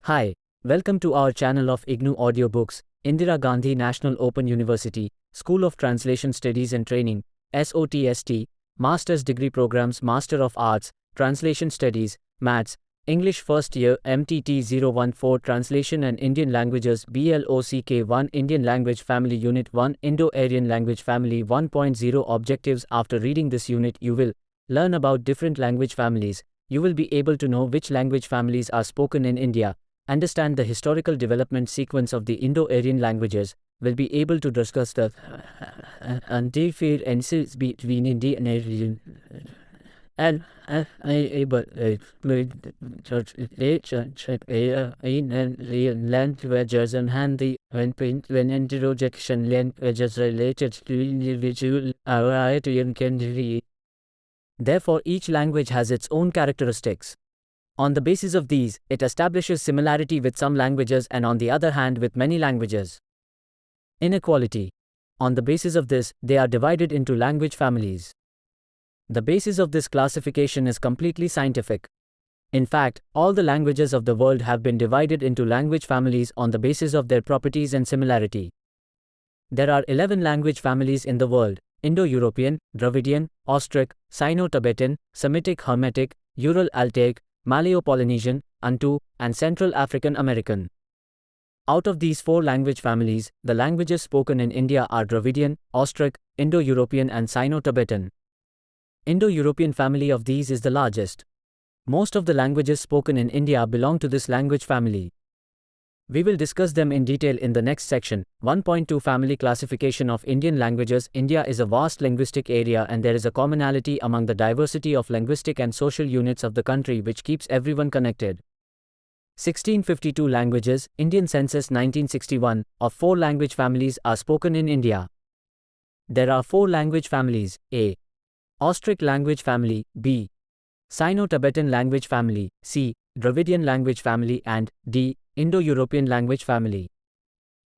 Hi, welcome to our channel of IGNOU Audiobooks, Indira Gandhi National Open University, School of Translation Studies and Training, SOTST, Master's Degree Programs, Master of Arts, Translation Studies, Maths, English First Year, MTT 014 Translation and Indian Languages, BLOCK1 Indian Language Family Unit-1 Indo-Aryan Language Family 1.0 Objectives. After reading this unit, you will learn about different language families. You will be able to know which language families are spoken in India, understand the historical development sequence of the Indo-Aryan languages, will be able to discuss the differences between Indian and Aryan and able to relationship in alien languages and handy when introduction languages related to individual Aryan country. Therefore, each language has its own characteristics. On the basis of these, it establishes similarity with some languages and on the other hand with many languages. Inequality. On the basis of this, they are divided into language families. The basis of this classification is completely scientific. In fact, all the languages of the world have been divided into language families on the basis of their properties and similarity. There are 11 language families in the world: Indo-European, Dravidian, Austric, Sino-Tibetan, Semitic, Hermetic, Ural-Altaic, Malayo-Polynesian, Bantu, and Central African American. Out of these 4 language families, the languages spoken in India are Dravidian, Austric, Indo-European and Sino-Tibetan. Indo-European family of these is the largest. Most of the languages spoken in India belong to this language family. We will discuss them in detail in the next section. 1.2 Family Classification of Indian Languages. India is a vast linguistic area and there is a commonality among the diversity of linguistic and social units of the country which keeps everyone connected. 1652 languages, Indian Census 1961, of 4 language families are spoken in India. There are 4 language families: A. Austric language family, B. Sino-Tibetan language family, C. Dravidian language family and D. Indo-European language family.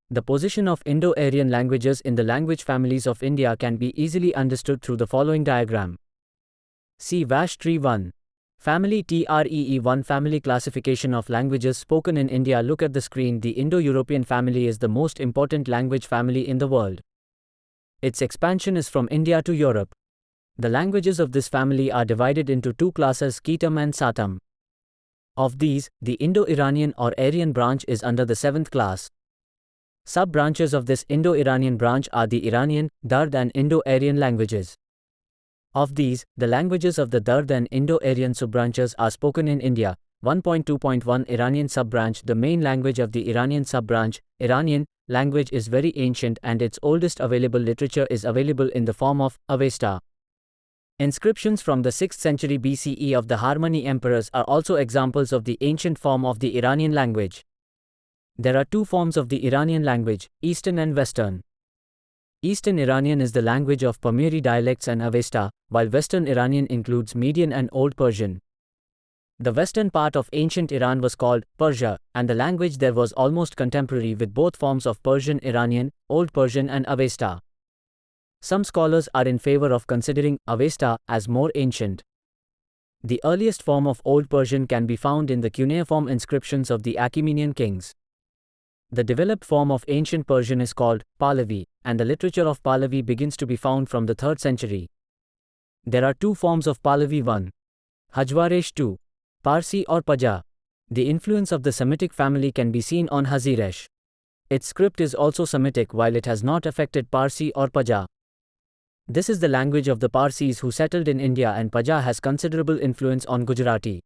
The position of Indo-Aryan languages in the language families of India can be easily understood through the following diagram. See Vash Tree 1. Family TREE1 Family Classification of Languages Spoken in India. Look at the screen. The Indo-European family is the most important language family in the world. Its expansion is from India to Europe. The languages of this family are divided into 2 classes: Ketam and Satam. Of these, the Indo-Iranian or Aryan branch is under the 7th class. Sub-branches of this Indo-Iranian branch are the Iranian, Dard and Indo-Aryan languages. Of these, the languages of the Dard and Indo-Aryan sub-branches are spoken in India. 1.2.1 Iranian sub-branch. The main language of the Iranian sub-branch, Iranian, language is very ancient and its oldest available literature is available in the form of Avesta. Inscriptions from the 6th century BCE of the Harmony emperors are also examples of the ancient form of the Iranian language. There are 2 forms of the Iranian language, Eastern and Western. Eastern Iranian is the language of Pamiri dialects and Avesta, while Western Iranian includes Median and Old Persian. The western part of ancient Iran was called Persia, and the language there was almost contemporary with both forms of Persian Iranian, Old Persian and Avesta. Some scholars are in favor of considering Avesta as more ancient. The earliest form of Old Persian can be found in the cuneiform inscriptions of the Achaemenian kings. The developed form of ancient Persian is called Pahlavi, and the literature of Pahlavi begins to be found from the 3rd century. There are 2 forms of Pahlavi: 1. Hajwaresh, 2. Parsi or Paja. The influence of the Semitic family can be seen on Haziresh. Its script is also Semitic while it has not affected Parsi or Paja. This is the language of the Parsis who settled in India, and Paja has considerable influence on Gujarati.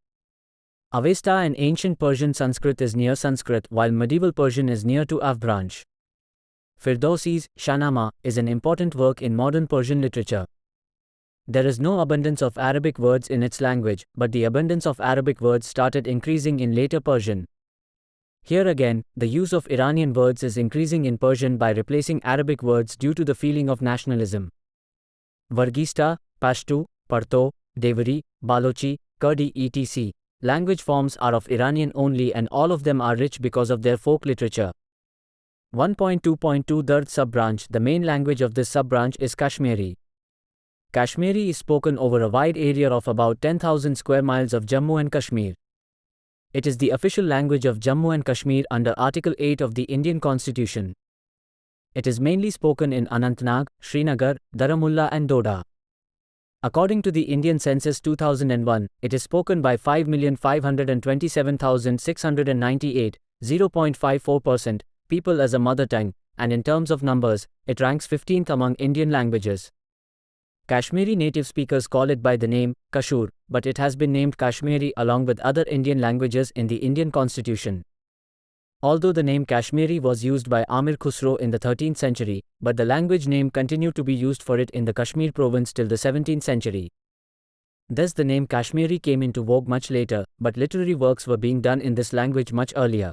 Avesta and ancient Persian Sanskrit is near Sanskrit while medieval Persian is near to Av branch. Firdausi's Shahnama is an important work in modern Persian literature. There is no abundance of Arabic words in its language, but the abundance of Arabic words started increasing in later Persian. Here again, the use of Iranian words is increasing in Persian by replacing Arabic words due to the feeling of nationalism. Varghista, Pashto, Parto, Devari, Balochi, Kurdi etc. language forms are of Iranian only and all of them are rich because of their folk literature. 1.2.2 Dard sub-branch. The main language of this sub-branch is Kashmiri. Kashmiri is spoken over a wide area of about 10,000 square miles of Jammu and Kashmir. It is the official language of Jammu and Kashmir under Article 8 of the Indian Constitution. It is mainly spoken in Anantnag, Srinagar, Baramulla and Doda. According to the Indian Census 2001, it is spoken by 5,527,698, 0.54%, people as a mother tongue, and in terms of numbers, it ranks 15th among Indian languages. Kashmiri native speakers call it by the name Kashur, but it has been named Kashmiri along with other Indian languages in the Indian Constitution. Although the name Kashmiri was used by Amir Khusro in the 13th century, but the language name continued to be used for it in the Kashmir province till the 17th century. Thus the name Kashmiri came into vogue much later, but literary works were being done in this language much earlier.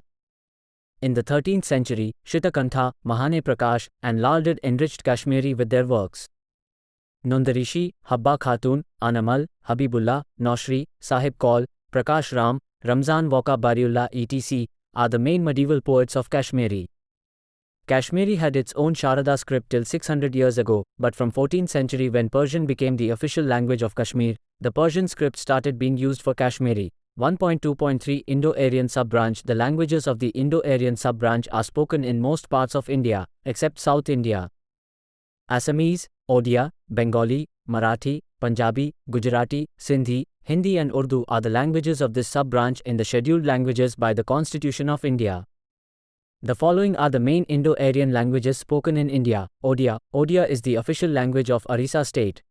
In the 13th century, Shitakantha, Mahane Prakash, and Lal did enriched Kashmiri with their works. Nundarishi, Habba Khatun, Anamal, Habibullah, Noshri, Sahib Kaul, Prakash Ram, Ramzan Waka Bariullah etc. are the main medieval poets of Kashmiri. Kashmiri had its own Sharada script till 600 years ago, but from 14th century when Persian became the official language of Kashmir, the Persian script started being used for Kashmiri. 1.2.3 Indo-Aryan sub-branch. The languages of the Indo-Aryan sub-branch are spoken in most parts of India, except South India. Assamese, Odia, Bengali, Marathi, Punjabi, Gujarati, Sindhi, Hindi and Urdu are the languages of this sub-branch in the scheduled languages by the Constitution of India. The following are the main Indo-Aryan languages spoken in India. Odia. Odia is the official language of Orissa state.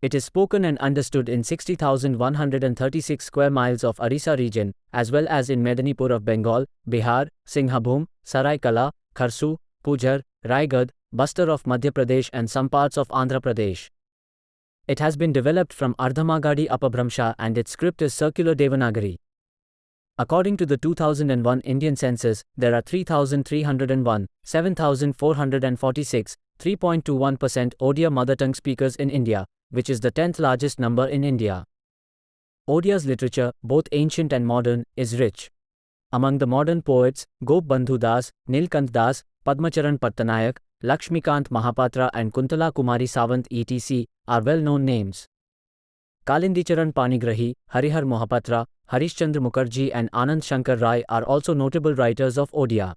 It is spoken and understood in 60,136 square miles of Orissa region, as well as in Medinipur of Bengal, Bihar, Singhabhum, Saraikala, Kharsu, Pujar, Raigad, Bastar of Madhya Pradesh and some parts of Andhra Pradesh. It has been developed from Ardhamagadi Apabhramsha and its script is circular Devanagari. According to the 2001 Indian census, there are 3,301, 7,446, 3.21% Odia mother tongue speakers in India, which is the 10th largest number in India. Odia's literature, both ancient and modern, is rich. Among the modern poets, Gop Bandhu Das, Nilkant Das, Padmacharan Pattanayak, Lakshmikant Mahapatra and Kuntala Kumari Sawant etc. are well-known names. Kalindicharan Panigrahi, Harihar Mohapatra, Harishchandra Mukherjee and Anand Shankar Rai are also notable writers of Odia.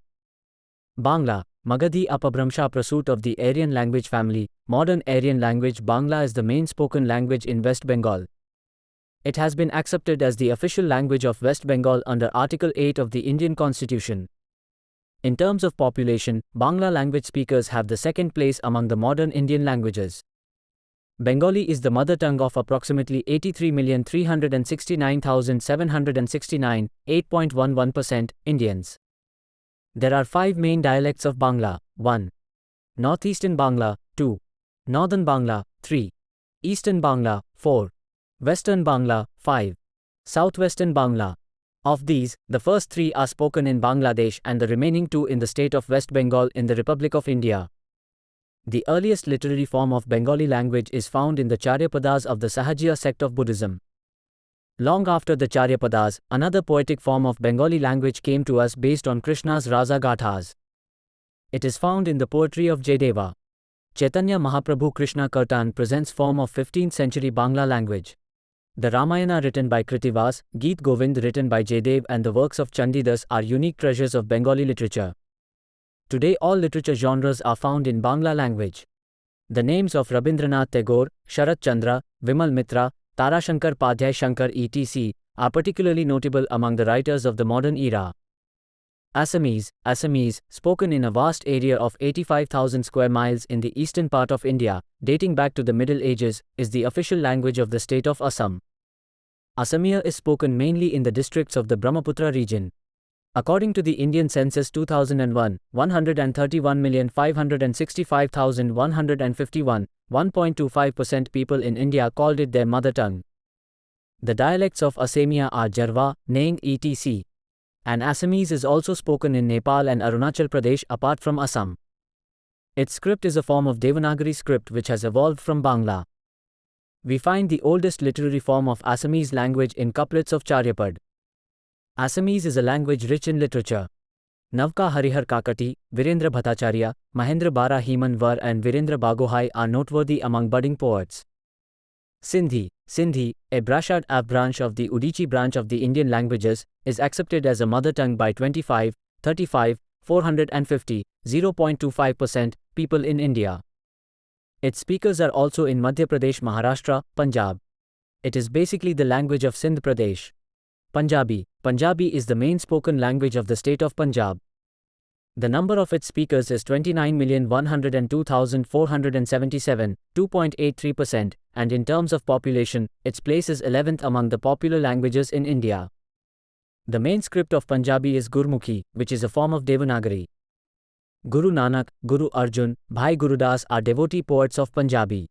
Bangla, Magadhi Apabhramsha pursuit of the Aryan language family. Modern Aryan language Bangla is the main spoken language in West Bengal. It has been accepted as the official language of West Bengal under Article 8 of the Indian Constitution. In terms of population, Bangla language speakers have the second place among the modern Indian languages. Bengali is the mother tongue of approximately 83,369,769, 8.11% Indians. There are 5 main dialects of Bangla. 1. Northeastern Bangla. 2. Northern Bangla. 3. Eastern Bangla. 4. Western Bangla. 5. Southwestern Bangla. Of these, the first 3 are spoken in Bangladesh and the remaining 2 in the state of West Bengal in the Republic of India. The earliest literary form of Bengali language is found in the Charyapadas of the Sahajiya sect of Buddhism. Long after the Charyapadas, another poetic form of Bengali language came to us based on Krishna's Rasa Gathas. It is found in the poetry of Jayadeva. Chaitanya Mahaprabhu Krishna Kirtan presents form of 15th century Bangla language. The Ramayana written by Kritivas, Geet Govind written by Jaydev and the works of Chandidas are unique treasures of Bengali literature. Today all literature genres are found in Bangla language. The names of Rabindranath Tagore, Sharat Chandra, Vimal Mitra, Tarashankar Padhyay Shankar etc. are particularly notable among the writers of the modern era. Assamese, spoken in a vast area of 85,000 square miles in the eastern part of India, dating back to the Middle Ages, is the official language of the state of Assam. Assamese is spoken mainly in the districts of the Brahmaputra region. According to the Indian Census 2001, 131,565,151, 1.25% people in India called it their mother tongue. The dialects of Assamese are Jarwa, Naing etc. And Assamese is also spoken in Nepal and Arunachal Pradesh apart from Assam. Its script is a form of Devanagari script which has evolved from Bangla. We find the oldest literary form of Assamese language in couplets of Charyapad. Assamese is a language rich in literature. Navka Harihar Kakati, Virendra Bhattacharya, Mahendra Bara Heman Var and Virendra Bagohai are noteworthy among budding poets. Sindhi. Sindhi, a Brashad Av branch of the Udichi branch of the Indian languages, is accepted as a mother tongue by 25, 35, 450, 0.25% people in India. Its speakers are also in Madhya Pradesh, Maharashtra, Punjab. It is basically the language of Sindh Pradesh. Punjabi. Punjabi is the main spoken language of the state of Punjab. The number of its speakers is 29,102,477, 2.83%, and in terms of population, its place is 11th among the popular languages in India. The main script of Punjabi is Gurmukhi, which is a form of Devanagari. Guru Nanak, Guru Arjun, Bhai Gurudas are devotee poets of Punjabi.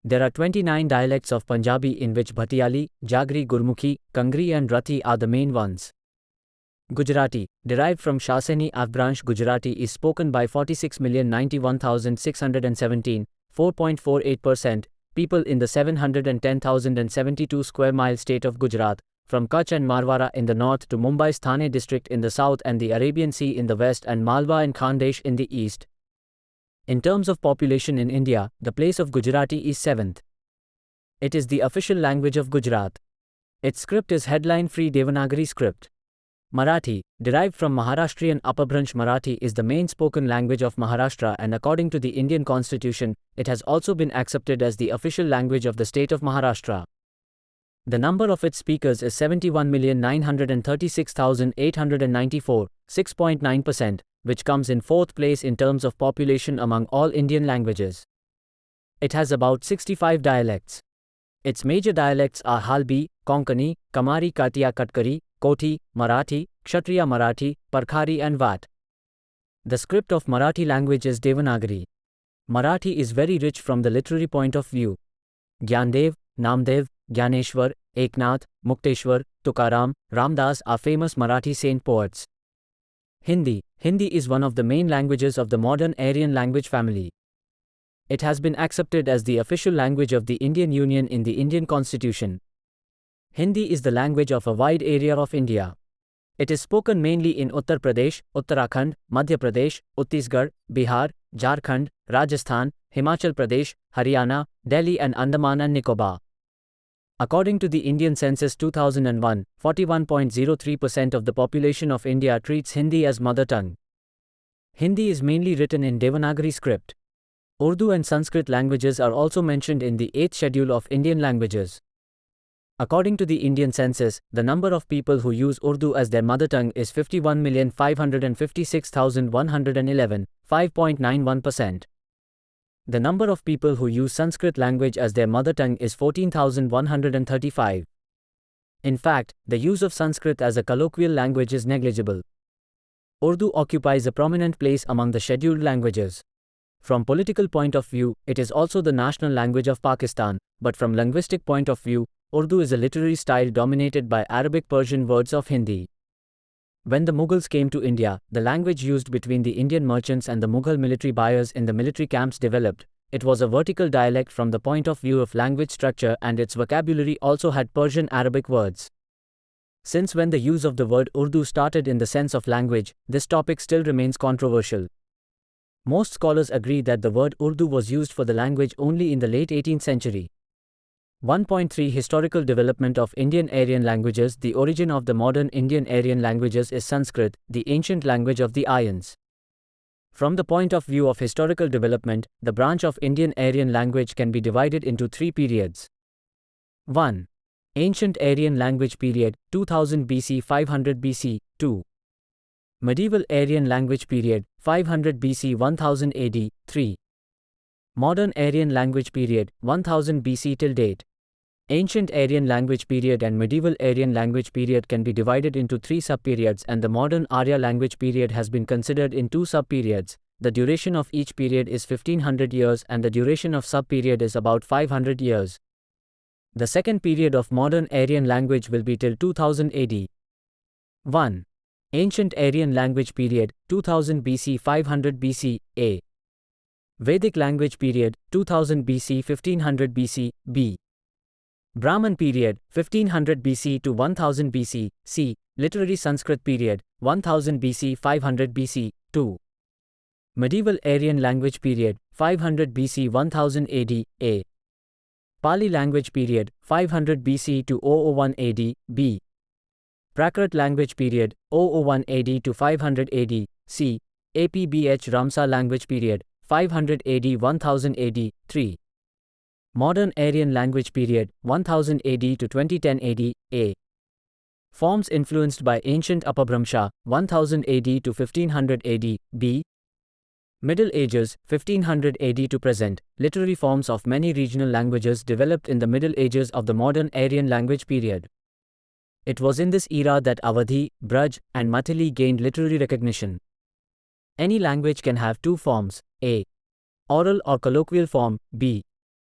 There are 29 dialects of Punjabi in which Bhatiyali, Jagri, Gurmukhi, Kangri and Rathi are the main ones. Gujarati, derived from Shasani Av branch Gujarati, is spoken by 46,091,617, 4.48%, people in the 710,072 square mile state of Gujarat, from Kutch and Marwara in the north to Mumbai's Thane district in the south and the Arabian Sea in the west and Malwa and Khandesh in the east. In terms of population in India, the place of Gujarati is 7th. It is the official language of Gujarat. Its script is headline-free Devanagari script. Marathi, derived from Maharashtrian Upperbranch Marathi, is the main spoken language of Maharashtra, and according to the Indian Constitution, it has also been accepted as the official language of the state of Maharashtra. The number of its speakers is 71,936,894, 6.9%, which comes in 4th place in terms of population among all Indian languages. It has about 65 dialects. Its major dialects are Halbi, Konkani, Kamari Katiya Katkari, Kothi, Marathi, Kshatriya Marathi, Parkhari and Vat. The script of Marathi language is Devanagari. Marathi is very rich from the literary point of view. Gyandev, Namdev, Gyaneshwar, Eknath, Mukteshwar, Tukaram, Ramdas are famous Marathi saint poets. Hindi. Hindi is one of the main languages of the modern Aryan language family. It has been accepted as the official language of the Indian Union in the Indian Constitution. Hindi is the language of a wide area of India. It is spoken mainly in Uttar Pradesh, Uttarakhand, Madhya Pradesh, Chhattisgarh, Bihar, Jharkhand, Rajasthan, Himachal Pradesh, Haryana, Delhi and Andaman and Nicobar. According to the Indian Census 2001, 41.03% of the population of India treats Hindi as mother tongue. Hindi is mainly written in Devanagari script. Urdu and Sanskrit languages are also mentioned in the 8th schedule of Indian languages. According to the Indian Census, the number of people who use Urdu as their mother tongue is 51,556,111, 5.91%. The number of people who use Sanskrit language as their mother tongue is 14,135. In fact, the use of Sanskrit as a colloquial language is negligible. Urdu occupies a prominent place among the scheduled languages. From political point of view, it is also the national language of Pakistan, but from linguistic point of view, Urdu is a literary style dominated by Arabic Persian words of Hindi. When the Mughals came to India, the language used between the Indian merchants and the Mughal military buyers in the military camps developed. It was a vertical dialect from the point of view of language structure, and its vocabulary also had Persian Arabic words. Since when the use of the word Urdu started in the sense of language, this topic still remains controversial. Most scholars agree that the word Urdu was used for the language only in the late 18th century. 1.3 Historical development of Indian Aryan languages. The origin of the modern Indian Aryan languages is Sanskrit, the ancient language of the Aryans. From the point of view of historical development, the branch of Indian Aryan language can be divided into 3 periods. 1. Ancient Aryan language period, 2000 BC 500 BC, 2. Medieval Aryan language period, 500 BC 1000 AD, 3. Modern Aryan language period, 1000 BC till date. Ancient Aryan language period and Medieval Aryan language period can be divided into 3 subperiods, and the modern Arya language period has been considered in 2 subperiods. The duration of each period is 1500 years and the duration of subperiod is about 500 years. The second period of modern Aryan language will be till 2000 AD. 1. Ancient Aryan language period, 2000 BC 500 BC, A. Vedic language period, 2000 BC 1500 BC, B. Brahman period, 1500 BC to 1000 BC, C. Literary Sanskrit period, 1000 BC 500 BC, 2. Medieval Aryan language period, 500 BC 1000 AD, A. Pali language period, 500 BC to 001 AD, B. Prakrit language period, 001 AD to 500 AD, C. APBH Ramsa language period, 500 AD 1000 AD, 3. Modern Aryan language period, 1000 AD to 2010 AD, A. Forms influenced by ancient Apabhramsha, 1000 AD to 1500 AD, B. Middle Ages, 1500 AD to present, literary forms of many regional languages developed in the Middle Ages of the modern Aryan language period. It was in this era that Awadhi, Braj, and Mathili gained literary recognition. Any language can have two forms, A. Oral or colloquial form, B.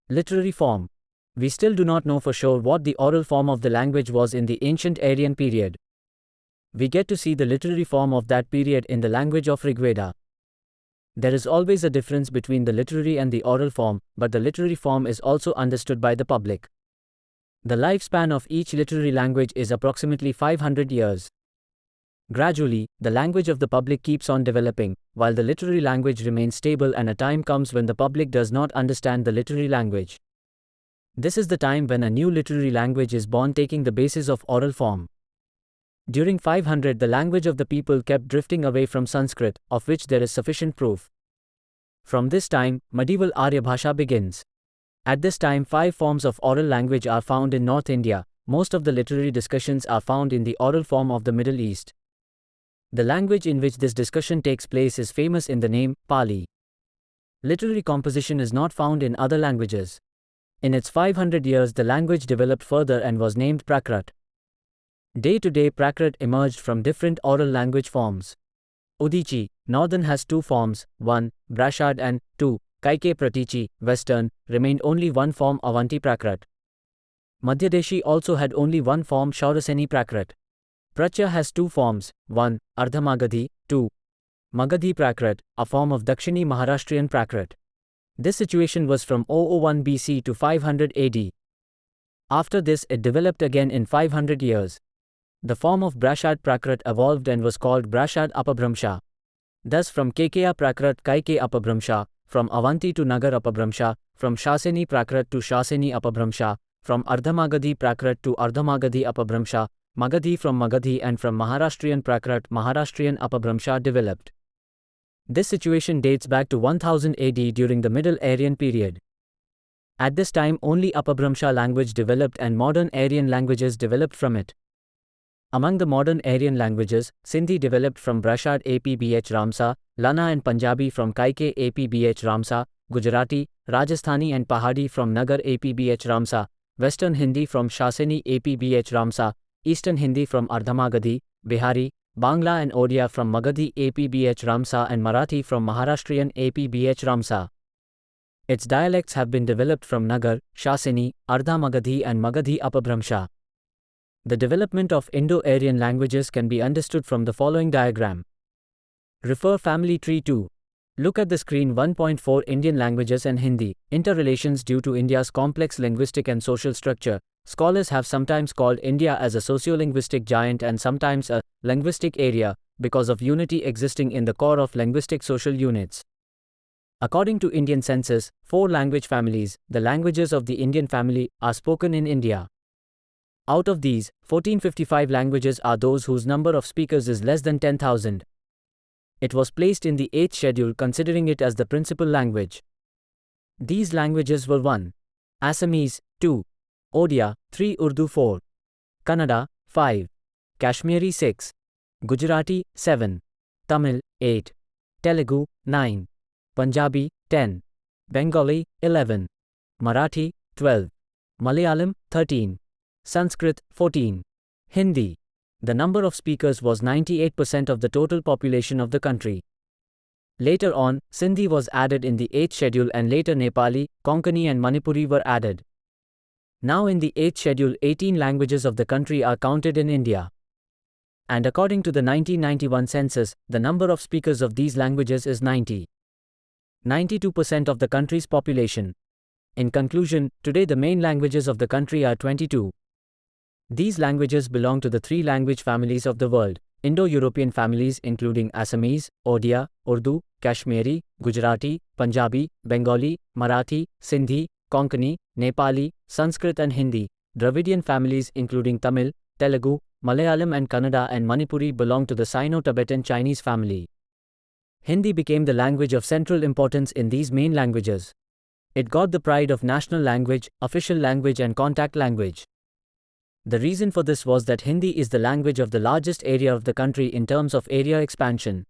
Literary form. We still do not know for sure what the oral form of the language was in the ancient Aryan period. We get to see the literary form of that period in the language of Rigveda. There is always a difference between the literary and the oral form, but the literary form is also understood by the public. The lifespan of each literary language is approximately 500 years. Gradually, the language of the public keeps on developing, while the literary language remains stable, and a time comes when the public does not understand the literary language. This is the time when a new literary language is born, taking the basis of oral form. During 500, the language of the people kept drifting away from Sanskrit, of which there is sufficient proof. From this time, medieval Arya Bhasha begins. At this time, 5 forms of oral language are found in North India. Most of the literary discussions are found in the oral form of the Middle East. The language in which this discussion takes place is famous in the name Pali. Literary composition is not found in other languages. In its 500 years, the language developed further and was named Prakrit. Day to day, Prakrit emerged from different oral language forms. Udichi, northern, has 2 forms, 1. Brashad, and 2. Kaike Pratichi, western, remained only 1 form, Avanti Prakrit. Madhyadeshi also had only 1 form, Shauraseni Prakrit. Prachya has 2 forms, 1. Ardhamagadhi, 2. Magadhi Prakrit, a form of Dakshini Maharashtrian Prakrit. This situation was from 001 BC to 500 AD. After this, it developed again in 500 years. The form of Brashad Prakrit evolved and was called Brashad Apabhramsha. Thus, from Kekeya Prakrit, Kaike Apabhramsha, from Avanti to Nagar Apabhramsha, from Shaseni Prakrit to Shaseni Apabhramsha, from Ardhamagadhi Prakrit to Ardhamagadhi Apabhramsha, Magadhi from Magadhi, and from Maharashtrian Prakrit, Maharashtrian Apabhramsha developed. This situation dates back to 1000 AD during the Middle Aryan period. At this time, only Apabhramsha language developed and modern Aryan languages developed from it. Among the modern Aryan languages, Sindhi developed from Brashad Apbh Ramsa, Lana and Punjabi from Kaike Apbh Ramsa, Gujarati, Rajasthani and Pahadi from Nagar Apbh Ramsa, Western Hindi from Shaseni Apbh Ramsa, Eastern Hindi from Ardhamagadhi, Bihari, Bangla and Odia from Magadhi Apbh Ramsa, and Marathi from Maharashtrian Apbh Ramsa. Its dialects have been developed from Nagar, Shaseni, Ardha-Magadhi and Magadhi Apabhramsha. The development of Indo-Aryan languages can be understood from the following diagram. Refer Family Tree 2. Look at the screen. 1.4 Indian languages and Hindi. Interrelations. Due to India's complex linguistic and social structure, scholars have sometimes called India as a sociolinguistic giant and sometimes a linguistic area, because of unity existing in the core of linguistic social units. According to Indian census, 4 language families, the languages of the Indian family, are spoken in India. Out of these, 1455 languages are those whose number of speakers is less than 10,000. It was placed in the 8th schedule considering it as the principal language. These languages were 1. Assamese, 2. Odia, 3. Urdu, 4. Kannada, 5. Kashmiri, 6. Gujarati, 7. Tamil, 8. Telugu, 9. Punjabi, 10. Bengali, 11. Marathi, 12. Malayalam, 13. Sanskrit, 14. Hindi. The number of speakers was 98% of the total population of the country. Later on, Sindhi was added in the 8th schedule and later Nepali, Konkani and Manipuri were added. Now in the 8th schedule, 18 languages of the country are counted in India. And according to the 1991 census, the number of speakers of these languages is 92% of the country's population. In conclusion, today the main languages of the country are 22. These languages belong to the 3 language families of the world, Indo-European families including Assamese, Odia, Urdu, Kashmiri, Gujarati, Punjabi, Bengali, Marathi, Sindhi, Konkani, Nepali, Sanskrit and Hindi, Dravidian families including Tamil, Telugu, Malayalam and Kannada and Manipuri belong to the Sino-Tibetan Chinese family. Hindi became the language of central importance in these main languages. It got the pride of national language, official language and contact language. The reason for this was that Hindi is the language of the largest area of the country in terms of area expansion.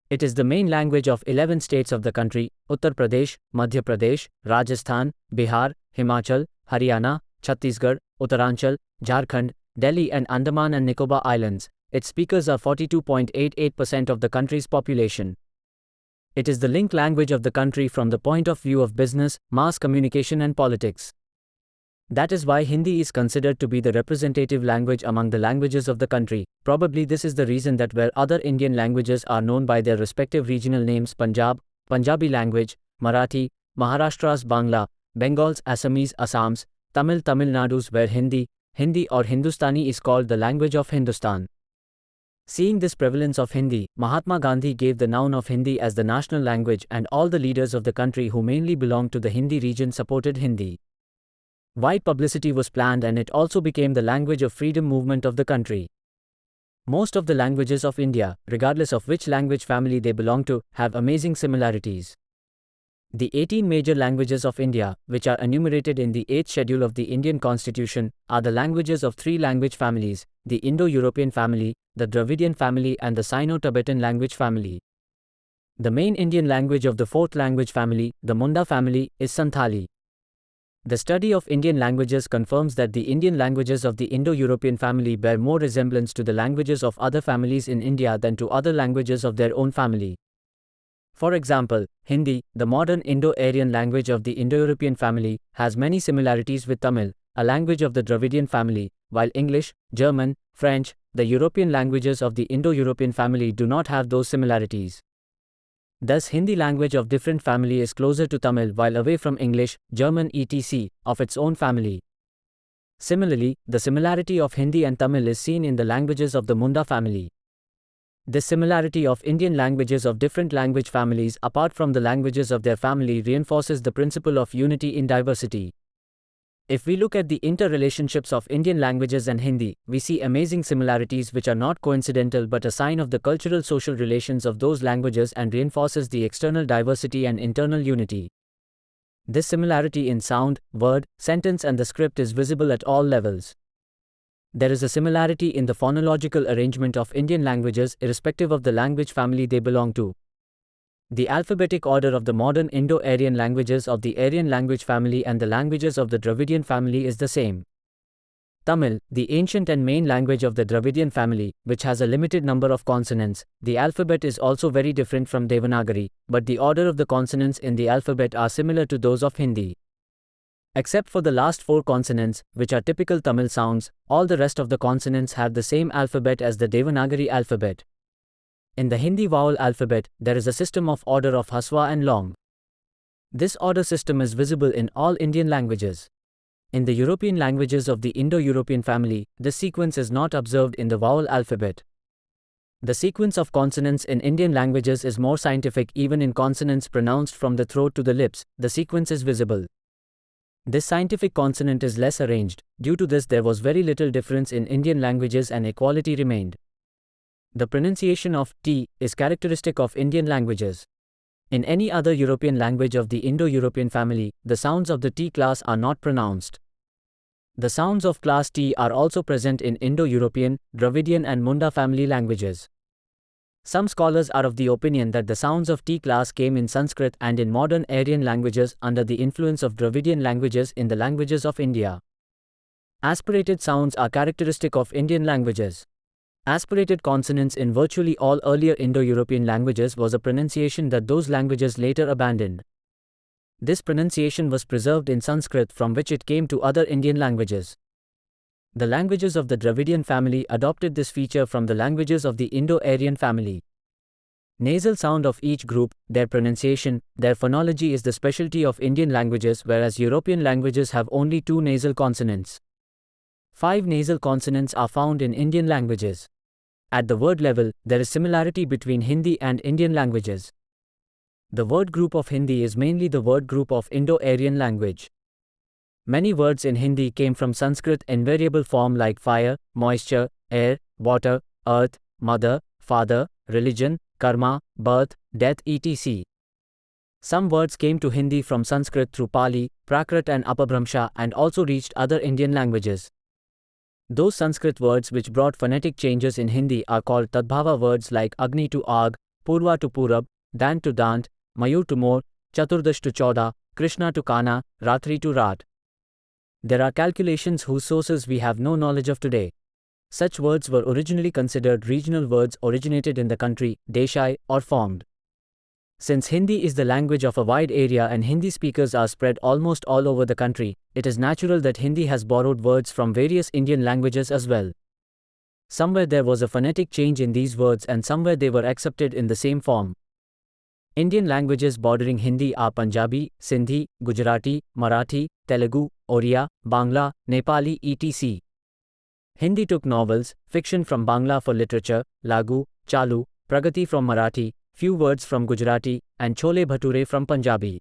It is the main language of 11 states of the country: Uttar Pradesh, Madhya Pradesh, Rajasthan, Bihar, Himachal, Haryana, Chhattisgarh, Uttaranchal, Jharkhand, Delhi and Andaman and Nicobar Islands. Its speakers are 42.88% of the country's population. It is the link language of the country from the point of view of business, mass communication and politics. That is why Hindi is considered to be the representative language among the languages of the country. Probably this is the reason that where other Indian languages are known by their respective regional names: Punjab, Punjabi language, Marathi, Maharashtra's Bangla, Bengal's Assamese, Assams, Tamil, Tamil Nadu's where Hindi or Hindustani is called the language of Hindustan. Seeing this prevalence of Hindi, Mahatma Gandhi gave the noun of Hindi as the national language and all the leaders of the country who mainly belonged to the Hindi region supported Hindi. Wide publicity was planned and it also became the language of freedom movement of the country. Most of the languages of India, regardless of which language family they belong to, have amazing similarities. The 18 major languages of India, which are enumerated in the 8th schedule of the Indian Constitution, are the languages of three language families: the Indo-European family, the Dravidian family and the Sino-Tibetan language family. The main Indian language of the fourth language family, the Munda family, is Santhali. The study of Indian languages confirms that the Indian languages of the Indo-European family bear more resemblance to the languages of other families in India than to other languages of their own family. For example, Hindi, the modern Indo-Aryan language of the Indo-European family, has many similarities with Tamil, a language of the Dravidian family, while English, German, French, the European languages of the Indo-European family do not have those similarities. Thus, Hindi language of different family is closer to Tamil while away from English, German etc. of its own family. Similarly, the similarity of Hindi and Tamil is seen in the languages of the Munda family. This similarity of Indian languages of different language families apart from the languages of their family reinforces the principle of unity in diversity. If we look at the interrelationships of Indian languages and Hindi, we see amazing similarities which are not coincidental but a sign of the cultural social relations of those languages and reinforces the external diversity and internal unity. This similarity in sound, word, sentence and the script is visible at all levels. There is a similarity in the phonological arrangement of Indian languages irrespective of the language family they belong to. The alphabetic order of the modern Indo-Aryan languages of the Aryan language family and the languages of the Dravidian family is the same. Tamil, the ancient and main language of the Dravidian family, which has a limited number of consonants, the alphabet is also very different from Devanagari, but the order of the consonants in the alphabet are similar to those of Hindi. Except for the last four consonants, which are typical Tamil sounds, all the rest of the consonants have the same alphabet as the Devanagari alphabet. In the Hindi vowel alphabet, there is a system of order of Haswa and Long. This order system is visible in all Indian languages. In the European languages of the Indo-European family, this sequence is not observed in the vowel alphabet. The sequence of consonants in Indian languages is more scientific. Even in consonants pronounced from the throat to the lips, the sequence is visible. This scientific consonant is less arranged. Due to this, there was very little difference in Indian languages and equality remained. The pronunciation of T is characteristic of Indian languages. In any other European language of the Indo-European family, the sounds of the T class are not pronounced. The sounds of class T are also present in Indo-European, Dravidian and Munda family languages. Some scholars are of the opinion that the sounds of T class came in Sanskrit and in modern Aryan languages under the influence of Dravidian languages in the languages of India. Aspirated sounds are characteristic of Indian languages. Aspirated consonants in virtually all earlier Indo-European languages was a pronunciation that those languages later abandoned. This pronunciation was preserved in Sanskrit, from which it came to other Indian languages. The languages of the Dravidian family adopted this feature from the languages of the Indo-Aryan family. Nasal sound of each group, their pronunciation, their phonology is the specialty of Indian languages, whereas European languages have only 2 nasal consonants. 5 nasal consonants are found in Indian languages. At the word level, there is similarity between Hindi and Indian languages. The word group of Hindi is mainly the word group of Indo-Aryan language. Many words in Hindi came from Sanskrit in variable form like fire, moisture, air, water, earth, mother, father, religion, karma, birth, death etc. Some words came to Hindi from Sanskrit through Pali, Prakrit and Apabhramsha and also reached other Indian languages. Those Sanskrit words which brought phonetic changes in Hindi are called Tadbhava words like Agni to Ag, Purva to Purab, Dan to Dant, Mayur to More, Chaturdash to Chauda, Krishna to Kana, Ratri to Rat. There are calculations whose sources we have no knowledge of today. Such words were originally considered regional words originated in the country, Deshai, or formed. Since Hindi is the language of a wide area and Hindi speakers are spread almost all over the country, it is natural that Hindi has borrowed words from various Indian languages as well. Somewhere there was a phonetic change in these words and somewhere they were accepted in the same form. Indian languages bordering Hindi are Punjabi, Sindhi, Gujarati, Marathi, Telugu, Oriya, Bangla, Nepali etc. Hindi took novels, fiction from Bangla for literature, Lagu, Chalu, Pragati from Marathi, few words from Gujarati, and Chole Bhature from Punjabi.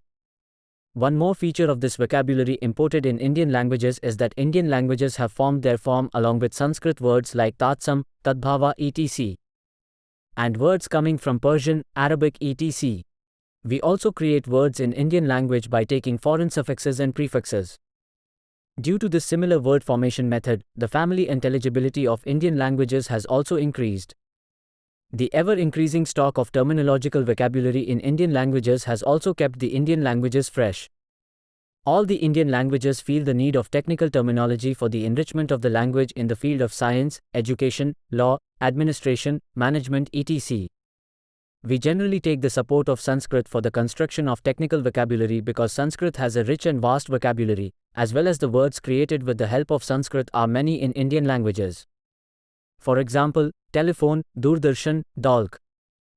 One more feature of this vocabulary imported in Indian languages is that Indian languages have formed their form along with Sanskrit words like Tatsam, Tadbhava etc. and words coming from Persian, Arabic etc. We also create words in Indian language by taking foreign suffixes and prefixes. Due to this similar word formation method, the family intelligibility of Indian languages has also increased. The ever-increasing stock of terminological vocabulary in Indian languages has also kept the Indian languages fresh. All the Indian languages feel the need of technical terminology for the enrichment of the language in the field of science, education, law, administration, management etc. We generally take the support of Sanskrit for the construction of technical vocabulary because Sanskrit has a rich and vast vocabulary, as well as the words created with the help of Sanskrit are many in Indian languages. For example, telephone, Doordarshan, Dalk.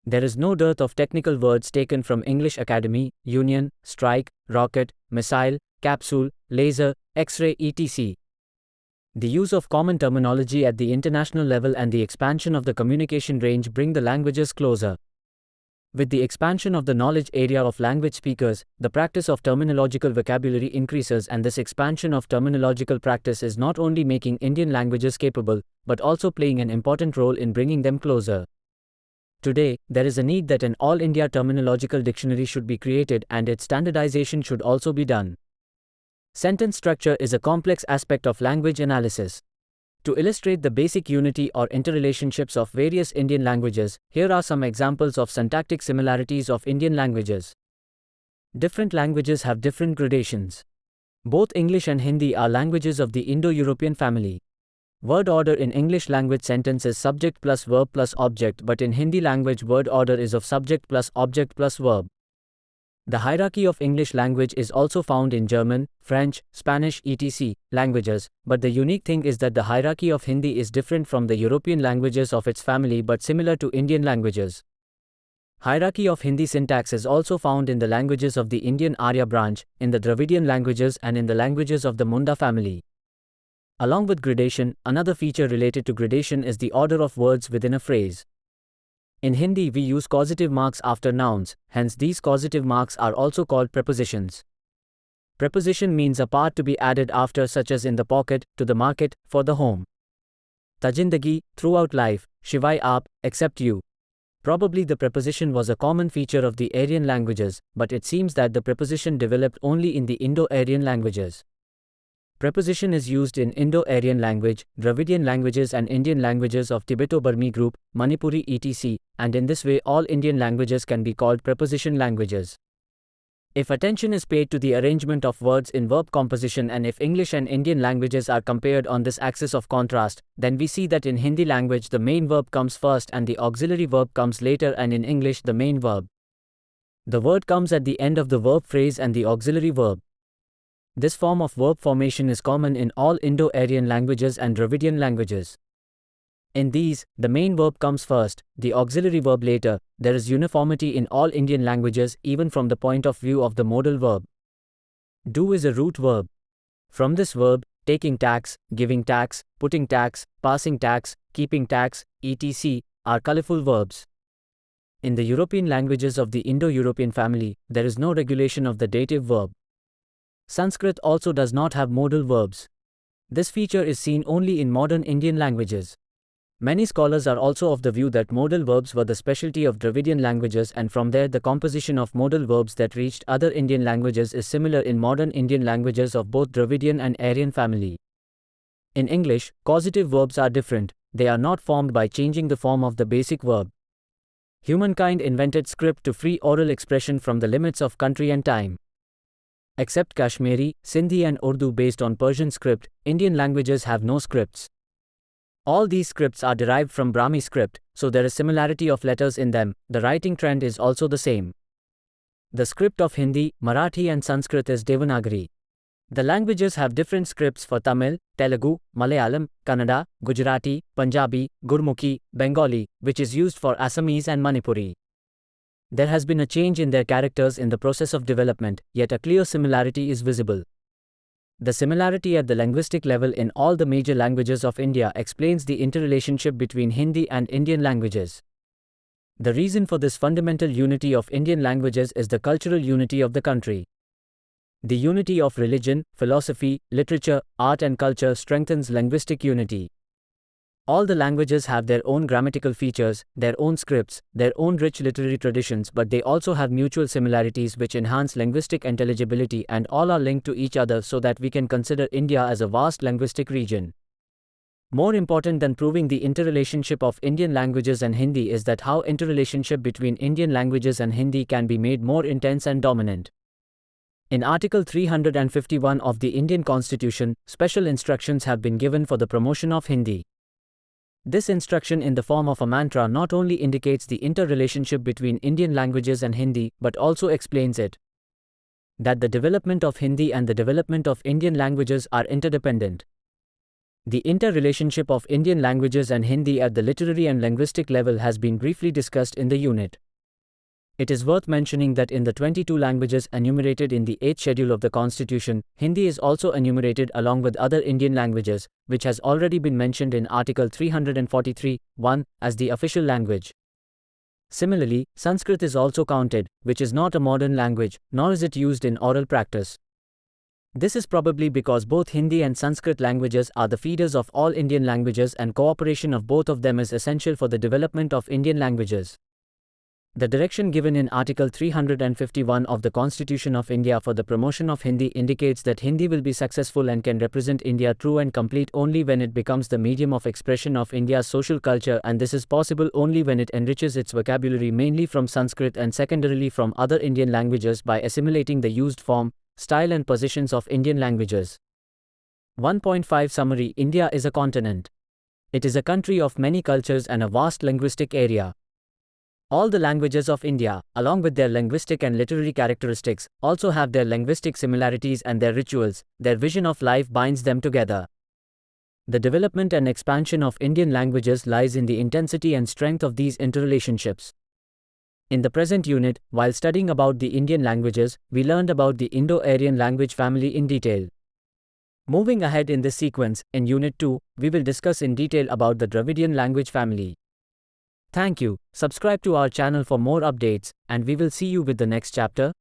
There is no dearth of technical words taken from English Academy, Union, Strike, Rocket, Missile, Capsule, Laser, X-ray etc. The use of common terminology at the international level and the expansion of the communication range bring the languages closer. With the expansion of the knowledge area of language speakers, the practice of terminological vocabulary increases and this expansion of terminological practice is not only making Indian languages capable, but also playing an important role in bringing them closer. Today, there is a need that an all-India terminological dictionary should be created and its standardization should also be done. Sentence structure is a complex aspect of language analysis. To illustrate the basic unity or interrelationships of various Indian languages, here are some examples of syntactic similarities of Indian languages. Different languages have different gradations. Both English and Hindi are languages of the Indo-European family. Word order in English language sentence is subject plus verb plus object, but in Hindi language word order is of subject plus object plus verb. The hierarchy of English language is also found in German, French, Spanish etc. languages, but the unique thing is that the hierarchy of Hindi is different from the European languages of its family but similar to Indian languages. Hierarchy of Hindi syntax is also found in the languages of the Indian Arya branch, in the Dravidian languages and in the languages of the Munda family. Along with gradation, another feature related to gradation is the order of words within a phrase. In Hindi we use causative marks after nouns, hence these causative marks are also called prepositions. Preposition means a part to be added after, such as in the pocket, to the market, for the home. Tajindagi, throughout life, Shivai aap, except you. Probably the preposition was a common feature of the Aryan languages, but it seems that the preposition developed only in the Indo-Aryan languages. Preposition is used in Indo-Aryan language, Dravidian languages and Indian languages of Tibeto-Burmese group, Manipuri etc., and in this way all Indian languages can be called preposition languages. If attention is paid to the arrangement of words in verb composition and if English and Indian languages are compared on this axis of contrast, then we see that in Hindi language the main verb comes first and the auxiliary verb comes later, and in English the main verb. The word comes at the end of the verb phrase and the auxiliary verb. This form of verb formation is common in all Indo-Aryan languages and Dravidian languages. In these, the main verb comes first, the auxiliary verb later. There is uniformity in all Indian languages even from the point of view of the modal verb. Do is a root verb. From this verb, taking tax, giving tax, putting tax, passing tax, keeping tax, etc. are colorful verbs. In the European languages of the Indo-European family, there is no regulation of the dative verb. Sanskrit also does not have modal verbs. This feature is seen only in modern Indian languages. Many scholars are also of the view that modal verbs were the specialty of Dravidian languages, and from there the composition of modal verbs that reached other Indian languages is similar in modern Indian languages of both Dravidian and Aryan family. In English, causative verbs are different. They are not formed by changing the form of the basic verb. Humankind invented script to free oral expression from the limits of country and time. Except Kashmiri, Sindhi and Urdu based on Persian script, Indian languages have no scripts. All these scripts are derived from Brahmi script, so there is similarity of letters in them. The writing trend is also the same. The script of Hindi, Marathi and Sanskrit is Devanagari. The languages have different scripts for Tamil, Telugu, Malayalam, Kannada, Gujarati, Punjabi, Gurmukhi, Bengali, which is used for Assamese and Manipuri. There has been a change in their characters in the process of development, yet a clear similarity is visible. The similarity at the linguistic level in all the major languages of India explains the interrelationship between Hindi and Indian languages. The reason for this fundamental unity of Indian languages is the cultural unity of the country. The unity of religion, philosophy, literature, art and culture strengthens linguistic unity. All the languages have their own grammatical features, their own scripts, their own rich literary traditions, but they also have mutual similarities which enhance linguistic intelligibility, and all are linked to each other so that we can consider India as a vast linguistic region. More important than proving the interrelationship of Indian languages and Hindi is that how interrelationship between Indian languages and Hindi can be made more intense and dominant. In Article 351 of the Indian Constitution, special instructions have been given for the promotion of Hindi. This instruction in the form of a mantra not only indicates the interrelationship between Indian languages and Hindi, but also explains it. That the development of Hindi and the development of Indian languages are interdependent. The interrelationship of Indian languages and Hindi at the literary and linguistic level has been briefly discussed in the unit. It is worth mentioning that in the 22 languages enumerated in the 8th schedule of the Constitution, Hindi is also enumerated along with other Indian languages, which has already been mentioned in Article 343(1) as the official language. Similarly, Sanskrit is also counted, which is not a modern language, nor is it used in oral practice. This is probably because both Hindi and Sanskrit languages are the feeders of all Indian languages, and cooperation of both of them is essential for the development of Indian languages. The direction given in Article 351 of the Constitution of India for the promotion of Hindi indicates that Hindi will be successful and can represent India true and complete only when it becomes the medium of expression of India's social culture, and this is possible only when it enriches its vocabulary mainly from Sanskrit and secondarily from other Indian languages by assimilating the used form, style and positions of Indian languages. 1.5 Summary: India is a continent. It is a country of many cultures and a vast linguistic area. All the languages of India, along with their linguistic and literary characteristics, also have their linguistic similarities, and their rituals, their vision of life binds them together. The development and expansion of Indian languages lies in the intensity and strength of these interrelationships. In the present unit, while studying about the Indian languages, we learned about the Indo-Aryan language family in detail. Moving ahead in this sequence, in Unit 2, we will discuss in detail about the Dravidian language family. Thank you. Subscribe to our channel for more updates, and we will see you with the next chapter.